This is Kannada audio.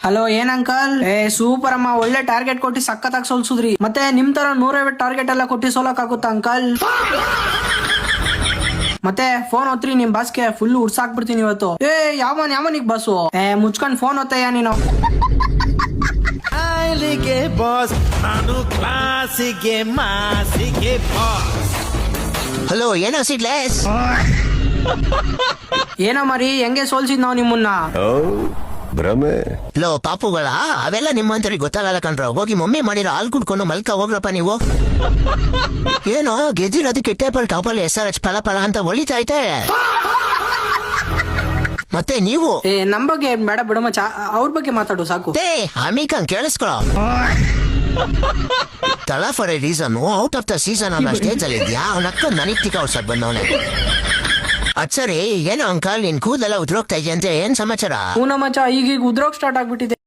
ಹಲೋ ಏನ್ ಅಂಕಲ್? ಸೂಪರ್ ಅಮ್ಮ, ಒಳ್ಳೆ ಟಾರ್ಗೆಟ್ ಕೊಟ್ಟು ಸಖತ್ತಾಗಿ ಸೋಲ್ಸುದ್ರಿ. ಮತ್ತೆ ನಿಮ್ ತರ 150 ಟಾರ್ಗೆಟ್ ಎಲ್ಲ ಕೊಟ್ಟು ಸೋಲಕ್ ಆಗುತ್ತಾ ಅಂಕಲ್? ಮತ್ತೆ ಫೋನ್ ಹೊತ್ರಿ ನಿಮ್ ಬಾಸ್ಗೆ ಫುಲ್ ಉಡ್ಸಾಕ್ಬಿಡ್ತೀನಿ ಇವತ್ತು. ಯಾವನಿಗ್ ಬಸ್ಸು? ಮುಚ್ಕೊಂಡ್ ಫೋನ್ ಹೊತ್ತಯ್ಯ ನೀನು. ಹಲೋ, ಏನೋ ಸಿಡ್ಲೆಸ್? ಏನೋ ಮರಿ, ಹೆಂಗೆ ಸೋಲ್ಸಿದ್ ನಾವ್ ನಿಮ್ಮನ್ನ? ಭ್ರಮೆ. ಲೋ ಪಾಪುಗಳ, ಅವೆಲ್ಲ ನಿಮ್ಮಂತರಿಗೆ ಗೊತ್ತಾಗಲ್ಲ ಕಣ್ರ. ಹೋಗಿ ಮಮ್ಮಿ ಮಾಡಿರೋ ಹಾಲು ಕುಡ್ಕೊಂಡು ಮಲ್ಕ ಹೋಗ್ರಪ್ಪ ನೀವು. ಏನೋ ಗೆದ್ದಿರೋದಕ್ಕೆ ಟೇಬಲ್ ಟಾಪಲ್ಲಿ SRH ಫಲ ಫಲ ಅಂತ ಹೊಳಿತೈತೆ. ಮತ್ತೆ ನೀವು ನಮ್ ಬಗ್ಗೆ ಬೇಡ ಬಿಡು ಮಚ್ಚ, ಅವ್ರ ಬಗ್ಗೆ ಮಾತಾಡು ಸಾಕು. ಅಮಿಕಂಗ್ ಕೇಳಿಸ್ಕೊಳ. ತಲಾ for A reason out of the season ಅನ್ನೋ ಸ್ಟೇಜ್ ಅಲ್ಲಿ ಇದ್ಯಾ. ಅವನಕ್ಕ ನನಗ್ ಟಿಕ ಔಟ್ಸಕ್ ಬಂದವನೆ. ಅಚ್ಚರಿ, ಏನೋ ಅಂಕಲ್ ನಿನ್ ಕೂದಲೆಲ್ಲ ಉದ್ರೋಗ್ತಾ ಇದೆಯಂತೆ, ಏನ್ ಸಮಾಚಾರ? ಹೂನ ಮಚ್ಚ, ಈಗ ಉದ್ರೋಗ್ ಸ್ಟಾರ್ಟ್ ಆಗ್ಬಿಟ್ಟಿದೆ.